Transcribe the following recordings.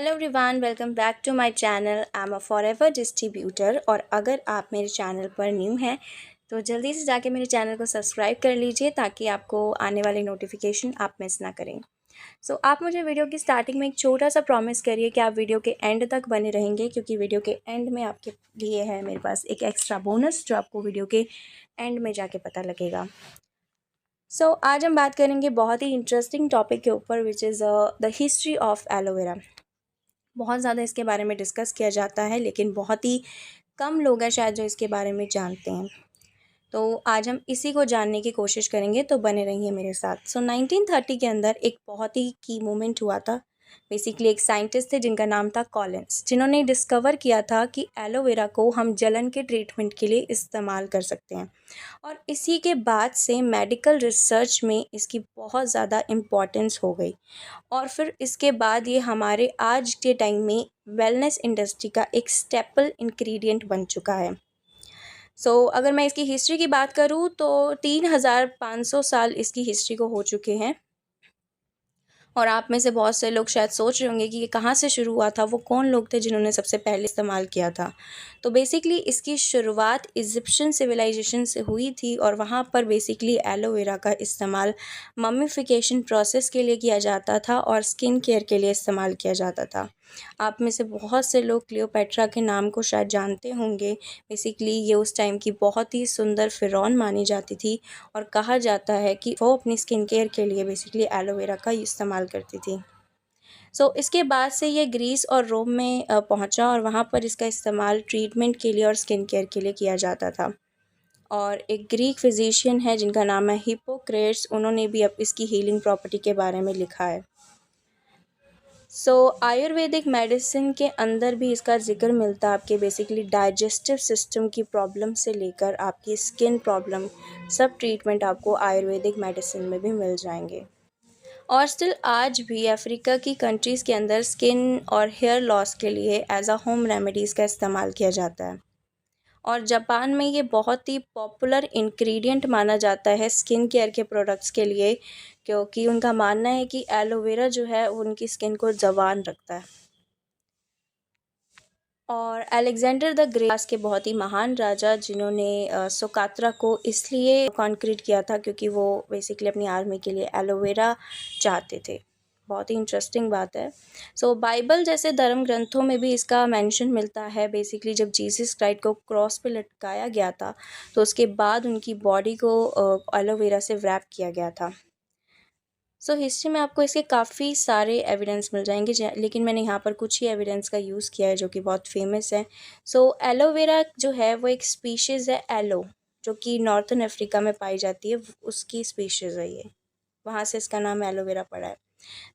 Hello everyone, welcome back to my channel. I am a Forever distributor. और अगर आप मेरे चैनल पर न्यू हैं तो जल्दी से जाके मेरे चैनल को सब्सक्राइब कर लीजिए ताकि आपको आने वाली नोटिफिकेशन आप मिस ना करें। आप मुझे वीडियो की स्टार्टिंग में एक छोटा सा प्रॉमिस करिए कि आप वीडियो के एंड तक बने रहेंगे, क्योंकि वीडियो के एंड में आपके लिए है मेरे पास एक एक्स्ट्रा बोनस जो आपको वीडियो के एंड में जाके पता लगेगा। आज हम बात करेंगे बहुत ही इंटरेस्टिंग टॉपिक के ऊपर, which is the history of aloe vera. बहुत ज़्यादा इसके बारे में डिस्कस किया जाता है, लेकिन बहुत ही कम लोग हैं शायद जो इसके बारे में जानते हैं। तो आज हम इसी को जानने की कोशिश करेंगे, तो बने रहिए मेरे साथ। 1930 के अंदर एक बहुत ही की मोमेंट हुआ था। बेसिकली एक साइंटिस्ट थे जिनका नाम था कॉलिन्स, जिन्होंने डिस्कवर किया था कि एलोवेरा को हम जलन के ट्रीटमेंट के लिए इस्तेमाल कर सकते हैं। और इसी के बाद से मेडिकल रिसर्च में इसकी बहुत ज़्यादा इम्पोर्टेंस हो गई। और फिर इसके बाद ये हमारे आज के टाइम में वेलनेस इंडस्ट्री का एक स्टेपल इंग्रेडिएंट बन चुका है। अगर मैं इसकी हिस्ट्री की बात करूँ तो 3500 साल इसकी हिस्ट्री को हो चुके हैं। और आप में से बहुत से लोग शायद सोच रहे होंगे कि ये कहाँ से शुरू हुआ था, वो कौन लोग थे जिन्होंने सबसे पहले इस्तेमाल किया था। तो बेसिकली इसकी शुरुआत इजिप्शियन सिविलाइजेशन से हुई थी, और वहाँ पर बेसिकली एलोवेरा का इस्तेमाल मम्मीफिकेशन प्रोसेस के लिए किया जाता था और स्किन केयर के लिए इस्तेमाल किया जाता था। आप में से बहुत से लोग क्लियोपेट्रा के नाम को शायद जानते होंगे। बेसिकली ये उस टाइम की बहुत ही सुंदर फ़िरौन मानी जाती थी, और कहा जाता है कि वो अपनी स्किन केयर के लिए बेसिकली एलोवेरा का इस्तेमाल करती थी। इसके बाद से ये ग्रीस और रोम में पहुंचा, और वहाँ पर इसका इस्तेमाल ट्रीटमेंट के लिए और स्किन केयर के लिए किया जाता था। और एक ग्रीक फिजिशियन है जिनका नाम है हिप्पोक्रेट्स, उन्होंने भी अब इसकी हीलिंग प्रॉपर्टी के बारे में लिखा है। आयुर्वेदिक मेडिसिन के अंदर भी इसका ज़िक्र मिलता है। आपके बेसिकली डाइजेस्टिव सिस्टम की प्रॉब्लम से लेकर आपकी स्किन प्रॉब्लम, सब ट्रीटमेंट आपको आयुर्वेदिक मेडिसिन में भी मिल जाएंगे। और स्टिल आज भी अफ्रीका की कंट्रीज़ के अंदर स्किन और हेयर लॉस के लिए एज अ होम रेमेडीज़ का इस्तेमाल किया जाता है। और जापान में ये बहुत ही पॉपुलर इंग्रेडिएंट माना जाता है स्किन केयर के प्रोडक्ट्स के लिए, क्योंकि उनका मानना है कि एलोवेरा जो है वो उनकी स्किन को जवान रखता है। और अलेक्जेंडर द ग्रेट के बहुत ही महान राजा, जिन्होंने सोकात्रा को इसलिए कॉन्क्रीट किया था क्योंकि वो बेसिकली अपनी आर्मी के लिए एलोवेरा चाहते थे। बहुत ही इंटरेस्टिंग बात है। बाइबल जैसे धर्म ग्रंथों में भी इसका मेंशन मिलता है। बेसिकली जब जीसस क्राइस्ट को क्रॉस पे लटकाया गया था, तो उसके बाद उनकी बॉडी को एलोवेरा से रैप किया गया था। हिस्ट्री में आपको इसके काफ़ी सारे एविडेंस मिल जाएंगे, लेकिन मैंने यहाँ पर कुछ ही एविडेंस का यूज़ किया है जो कि बहुत फेमस है। एलोवेरा जो है वो एक स्पीशीज़ है एलो, जो कि नॉर्थन अफ्रीका में पाई जाती है, उसकी स्पीशीज़ है ये। वहाँ से इसका नाम एलोवेरा पड़ा है।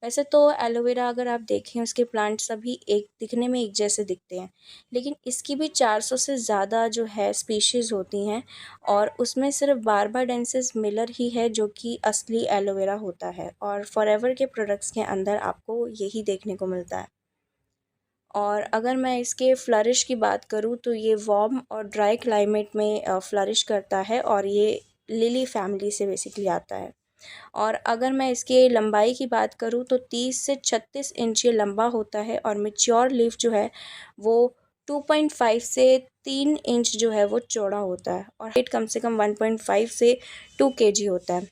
वैसे तो एलोवेरा अगर आप देखें, उसके प्लांट सभी एक दिखने में एक जैसे दिखते हैं, लेकिन इसकी भी 400 से ज़्यादा जो है स्पीशीज़ होती हैं, और उसमें सिर्फ बारबाडेंसिस मिलर ही है जो कि असली एलोवेरा होता है। और फॉरएवर के प्रोडक्ट्स के अंदर आपको यही देखने को मिलता है। और अगर मैं इसके फ्लरिश की बात करूँ तो ये वार्म और ड्राई क्लाइमेट में फ्लरिश करता है, और ये लिली फैमिली से बेसिकली आता है। और अगर मैं इसके लंबाई की बात करूँ तो 30 से 36 इंच ये लंबा होता है, और मैच्योर लीफ जो है वो 2.5 से 3 इंच जो है वो चौड़ा होता है, और वेट कम से कम 1.5 से 2 केजी होता है।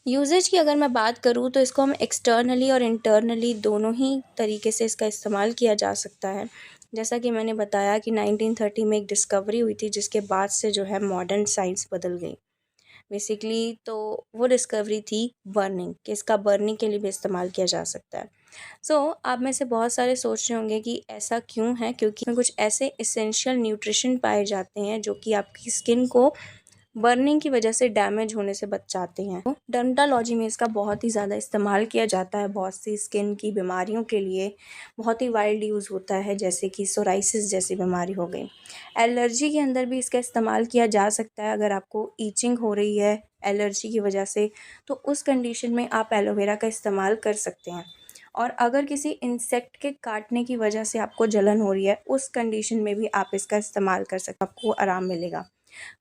यूजेज की अगर मैं बात करूँ तो इसको हम एक्सटर्नली और इंटरनली दोनों ही तरीके से इसका इस्तेमाल किया जा सकता है। जैसा कि मैंने बताया कि 1930 में एक डिस्कवरी हुई थी, जिसके बाद से जो है मॉडर्न साइंस बदल गई। बेसिकली तो वो डिस्कवरी थी बर्निंग, कि इसका बर्निंग के लिए भी इस्तेमाल किया जा सकता है। आप में से बहुत सारे सोच रहे होंगे कि ऐसा क्यों है, क्योंकि इसमें कुछ ऐसे इसेंशियल न्यूट्रिशन पाए जाते हैं जो कि आपकी स्किन को बर्निंग की वजह से डैमेज होने से बचाते हैं। डर्मेटोलॉजी में इसका बहुत ही ज़्यादा इस्तेमाल किया जाता है, बहुत सी स्किन की बीमारियों के लिए बहुत ही वाइल्ड यूज़ होता है, जैसे कि सोराइसिस जैसी बीमारी हो गई। एलर्जी के अंदर भी इसका इस्तेमाल किया जा सकता है। अगर आपको ईचिंग हो रही है एलर्जी की वजह से, तो उस कंडीशन में आप एलोवेरा का इस्तेमाल कर सकते हैं। और अगर किसी इंसेक्ट के काटने की वजह से आपको जलन हो रही है, उस कंडीशन में भी आप इसका इस्तेमाल कर सकते हैं, आपको आराम मिलेगा।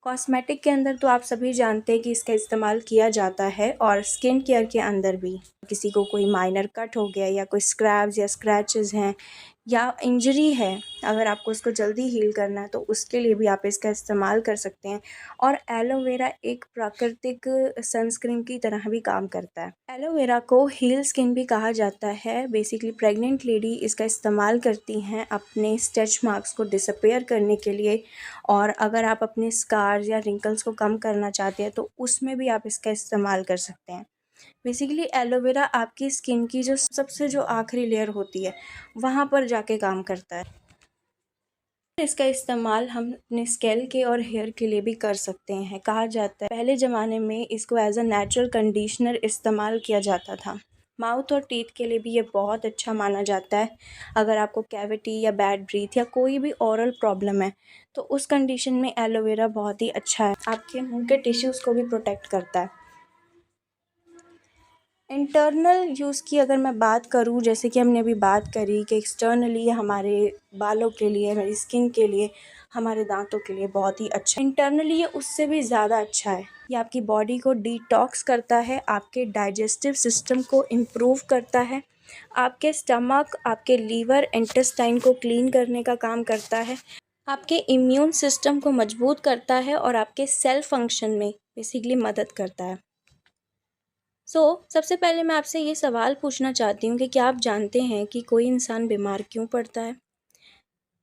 कॉस्मेटिक के अंदर तो आप सभी जानते हैं कि इसका इस्तेमाल किया जाता है, और स्किन केयर के अंदर भी। किसी को कोई माइनर कट हो गया या कोई स्क्रैब्स या स्क्रैचेस हैं या इंजरी है, अगर आपको उसको जल्दी हील करना है तो उसके लिए भी आप इसका इस्तेमाल कर सकते हैं। और एलोवेरा एक प्राकृतिक सनस्क्रीन की तरह भी काम करता है। एलोवेरा को हील स्किन भी कहा जाता है। बेसिकली प्रेग्नेंट लेडी इसका इस्तेमाल करती हैं अपने स्ट्रेच मार्क्स को डिसअपेयर करने के लिए, और अगर आप अपने स्कार्स या रिंकल्स को कम करना चाहते हैं तो उसमें भी आप इसका इस्तेमाल कर सकते हैं। बेसिकली एलोवेरा आपकी स्किन की जो सबसे जो आखिरी लेयर होती है वहाँ पर जाके काम करता है। इसका इस्तेमाल हम अपने स्कैल्प के और हेयर के लिए भी कर सकते हैं। कहा जाता है पहले ज़माने में इसको एज अ नेचुरल कंडीशनर इस्तेमाल किया जाता था। माउथ और टीथ के लिए भी ये बहुत अच्छा माना जाता है। अगर आपको कैविटी या बैड ब्रीथ या कोई भी ओरल प्रॉब्लम है तो उस कंडीशन में एलोवेरा बहुत ही अच्छा है। आपके मुंह के टिश्यूज़ को भी प्रोटेक्ट करता है। इंटरनल यूज़ की अगर मैं बात करूँ, जैसे कि हमने अभी बात करी कि एक्सटर्नली ये हमारे बालों के लिए, हमारी स्किन के लिए, हमारे दांतों के लिए बहुत ही अच्छा है। इंटरनली ये उससे भी ज़्यादा अच्छा है। ये आपकी बॉडी को डिटॉक्स करता है, आपके डाइजेस्टिव सिस्टम को इम्प्रूव करता है, आपके स्टमक, आपके लीवर, इंटेस्टाइन को क्लीन करने का काम करता है, आपके इम्यून सिस्टम को मजबूत करता है और आपके सेल फंक्शन में बेसिकली मदद करता है। सबसे पहले मैं आपसे ये सवाल पूछना चाहती हूँ कि क्या आप जानते हैं कि कोई इंसान बीमार क्यों पड़ता है?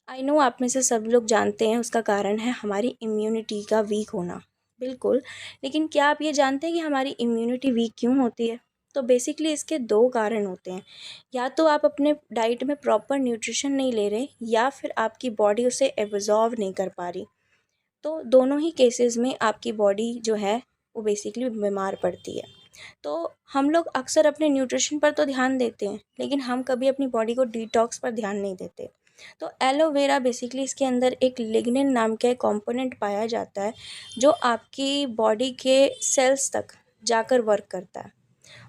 आई नो आप में से सब लोग जानते हैं, उसका कारण है हमारी इम्यूनिटी का वीक होना। बिल्कुल, लेकिन क्या आप ये जानते हैं कि हमारी इम्यूनिटी वीक क्यों होती है? तो बेसिकली इसके 2 कारण होते हैं। या तो आप अपने डाइट में प्रॉपर न्यूट्रिशन नहीं ले रहे, या फिर आपकी बॉडी उसे एब्ज़ॉर्ब नहीं कर पा रही। तो दोनों ही केसेस में आपकी बॉडी जो है वो बेसिकली बीमार पड़ती है। तो हम लोग अक्सर अपने न्यूट्रिशन पर तो ध्यान देते हैं, लेकिन हम कभी अपनी बॉडी को डिटॉक्स पर ध्यान नहीं देते। तो एलोवेरा बेसिकली इसके अंदर एक लिग्निन नाम का कंपोनेंट पाया जाता है जो आपकी बॉडी के सेल्स तक जाकर वर्क करता है,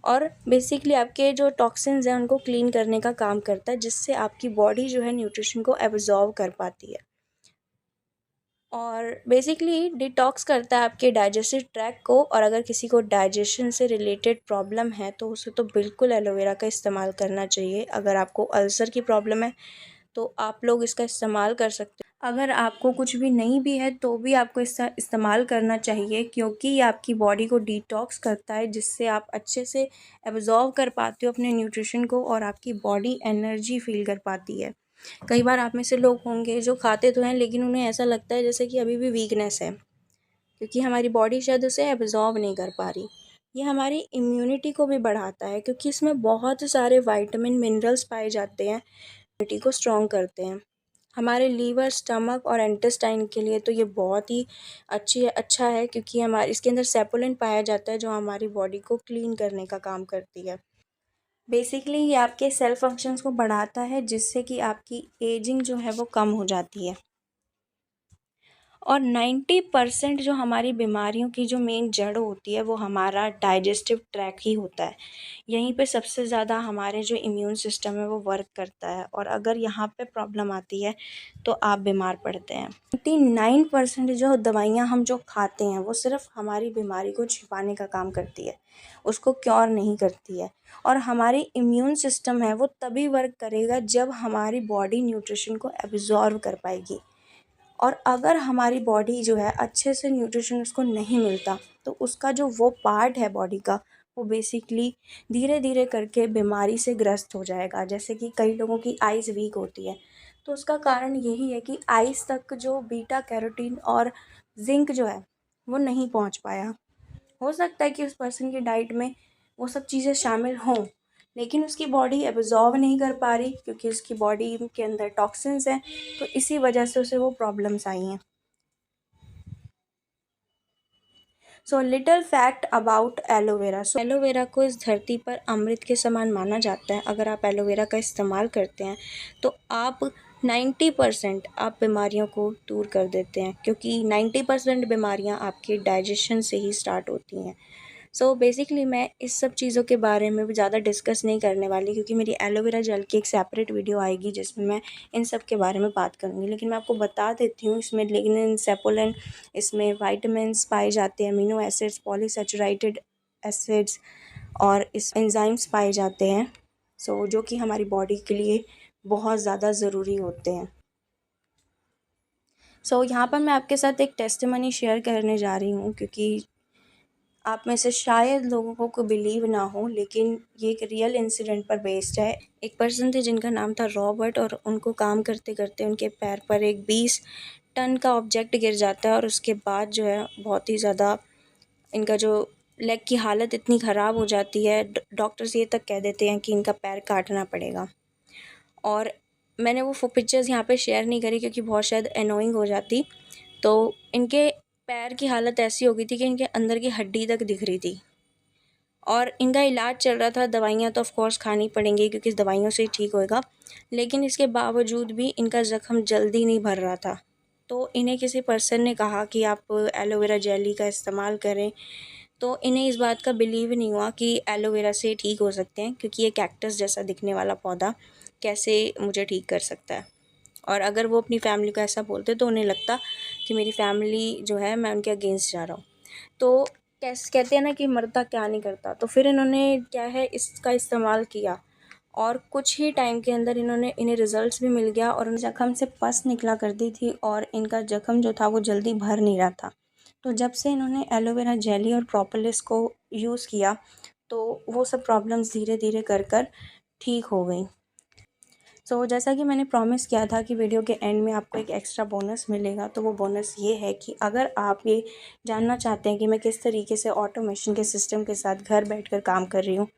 और बेसिकली आपके जो टॉक्सिन्स हैं उनको क्लीन करने का काम करता है, जिससे आपकी बॉडी जो है न्यूट्रिशन को एब्जॉर्ब कर पाती है, और बेसिकली डिटॉक्स करता है आपके डाइजेस्टिव ट्रैक को। और अगर किसी को डाइजेशन से रिलेटेड प्रॉब्लम है तो उसे तो बिल्कुल एलोवेरा का इस्तेमाल करना चाहिए। अगर आपको अल्सर की प्रॉब्लम है तो आप लोग इसका इस्तेमाल कर सकते हो। अगर आपको कुछ भी नहीं भी है तो भी आपको इसका इस्तेमाल करना चाहिए, क्योंकि ये आपकी बॉडी को डिटॉक्स करता है, जिससे आप अच्छे से एब्जॉर्व कर पाते हो अपने न्यूट्रिशन को और आपकी बॉडी एनर्जी फील कर पाती है। कई बार आप में से लोग होंगे जो खाते तो हैं लेकिन उन्हें ऐसा लगता है जैसे कि अभी भी वीकनेस है, क्योंकि हमारी बॉडी शायद उसे एब्जॉर्ब नहीं कर पा रही। ये हमारी इम्यूनिटी को भी बढ़ाता है, क्योंकि इसमें बहुत सारे विटामिन मिनरल्स पाए जाते हैं, इम्यूनिटी को स्ट्रॉन्ग करते हैं। हमारे लीवर, स्टमक और इंटेस्टाइन के लिए तो ये बहुत ही अच्छा है, क्योंकि हमारे इसके अंदर सेपोलिन पाया जाता है जो हमारी बॉडी को क्लीन करने का काम करती है। बेसिकली ये आपके सेल फंक्शंस को बढ़ाता है, जिससे कि आपकी एजिंग जो है वो कम हो जाती है। और 90% जो हमारी बीमारियों की जो मेन जड़ होती है वो हमारा डाइजेस्टिव ट्रैक ही होता है। यहीं पे सबसे ज़्यादा हमारे जो इम्यून सिस्टम है वो वर्क करता है, और अगर यहाँ पे प्रॉब्लम आती है तो आप बीमार पड़ते हैं। 99% जो दवाइयाँ हम जो खाते हैं वो सिर्फ हमारी बीमारी को छिपाने का काम करती है, उसको क्योर नहीं करती है। और हमारी इम्यून सिस्टम है वो तभी वर्क करेगा जब हमारी बॉडी न्यूट्रिशन को एब्जॉर्व कर पाएगी, और अगर हमारी बॉडी जो है अच्छे से न्यूट्रिशन उसको नहीं मिलता तो उसका जो वो पार्ट है बॉडी का वो बेसिकली धीरे धीरे करके बीमारी से ग्रस्त हो जाएगा। जैसे कि कई लोगों की आइज़ वीक होती है, तो उसका कारण यही है कि आइज़ तक जो बीटा कैरोटीन और जिंक जो है वो नहीं पहुंच पाया। हो सकता है कि उस पर्सन की डाइट में वो सब चीज़ें शामिल हों, लेकिन उसकी बॉडी एब्जॉर्ब नहीं कर पा रही, क्योंकि उसकी बॉडी के अंदर टॉक्सिन्स हैं, तो इसी वजह से उसे वो प्रॉब्लम्स आई हैं। So little fact about aloe vera. Aloe vera को इस धरती पर अमृत के समान माना जाता है। अगर आप एलोवेरा का इस्तेमाल करते हैं तो आप 90% आप बीमारियों को दूर कर देते हैं, क्योंकि 90% बीमारियां आपके डाइजेशन से ही स्टार्ट होती हैं। सो बेसिकली मैं इस सब चीज़ों के बारे में ज़्यादा डिस्कस नहीं करने वाली, क्योंकि मेरी एलोवेरा जेल की एक सेपरेट वीडियो आएगी जिसमें मैं इन सब के बारे में बात करूँगी। लेकिन मैं आपको बता देती हूँ, इसमें लिग्निन, सेपोलिन, इसमें वाइटामिन्स पाए जाते हैं, अमीनो एसिड्स, पॉलीसैचुरेटेड एसिड्स और इस एंजाइम्स पाए जाते हैं, सो जो कि हमारी बॉडी के लिए बहुत ज़्यादा ज़रूरी होते हैं। सो यहाँ पर मैं आपके साथ एक टेस्टिमनी शेयर करने जा रही हूँ, क्योंकि आप में से शायद लोगों को बिलीव ना हो, लेकिन ये एक रियल इंसिडेंट पर बेस्ड है। एक पर्सन थे जिनका नाम था रॉबर्ट, और उनको काम करते करते उनके पैर पर एक 20 टन का ऑब्जेक्ट गिर जाता है, और उसके बाद जो है बहुत ही ज़्यादा इनका जो लेग की हालत इतनी ख़राब हो जाती है, डॉक्टर्स ये तक कह देते हैं कि इनका पैर काटना पड़ेगा। और मैंने वो पिक्चर्स यहाँ पे शेयर नहीं करी क्योंकि बहुत शायद एनोइंग हो जाती। तो इनके पैर की हालत ऐसी हो गई थी कि इनके अंदर की हड्डी तक दिख रही थी, और इनका इलाज चल रहा था। दवाइयाँ तो ऑफ़ कोर्स खानी पड़ेंगी क्योंकि इस दवाइयों से ही ठीक होएगा, लेकिन इसके बावजूद भी इनका ज़ख्म जल्दी नहीं भर रहा था। तो इन्हें किसी पर्सन ने कहा कि आप एलोवेरा जेली का इस्तेमाल करें, तो इन्हें इस बात का बिलीव नहीं हुआ कि एलोवेरा से ठीक हो सकते हैं, क्योंकि ये कैक्टस जैसा दिखने वाला पौधा कैसे मुझे ठीक कर सकता है। और अगर वो अपनी फैमिली को ऐसा बोलते तो उन्हें लगता कि मेरी फैमिली जो है मैं उनके अगेंस्ट जा रहा हूँ। तो कैसे कहते हैं ना कि मरता क्या नहीं करता, तो फिर इन्होंने क्या है इसका इस्तेमाल किया, और कुछ ही टाइम के अंदर इन्हें रिजल्ट्स भी मिल गया, और उन जख्म से पस निकला करती थी, और इनका जख्म जो था वो जल्दी भर नहीं रहा था। तो जब से इन्होंने एलोवेरा जेली और प्रोपोलिस को यूज़ किया, तो वो सब प्रॉब्लम्स धीरे धीरे कर ठीक हो गई। सो जैसा कि मैंने प्रॉमिस किया था कि वीडियो के एंड में आपको एक एक्स्ट्रा बोनस मिलेगा, तो वो बोनस ये है कि अगर आप ये जानना चाहते हैं कि मैं किस तरीके से ऑटोमेशन के सिस्टम के साथ घर बैठकर काम कर रही हूँ,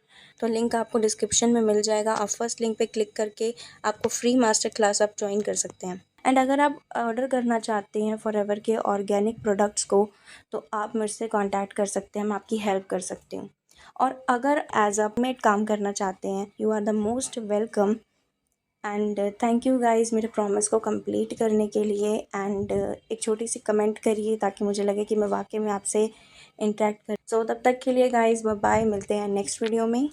तो लिंक आपको डिस्क्रिप्शन में मिल जाएगा। आप फर्स्ट लिंक पे क्लिक करके आपको फ्री मास्टर क्लास आप ज्वाइन कर सकते हैं। एंड अगर आप ऑर्डर करना चाहते हैं फॉरएवर के ऑर्गेनिक प्रोडक्ट्स को, तो आप मुझसे कॉन्टैक्ट कर सकते हैं, मैं आपकी हेल्प कर सकती हूँ। और अगर एज अ मेड काम करना चाहते हैं, you are the most welcome. And thank you guys मेरे प्रॉमिस को कंप्लीट करने के लिए। एंड एक छोटी सी कमेंट करिए ताकि मुझे लगे कि मैं वाकई में आपसे इंटरेक्ट कर। सो तब तक के लिए गाइज़ बाय बाय, मिलते हैं नेक्स्ट वीडियो में।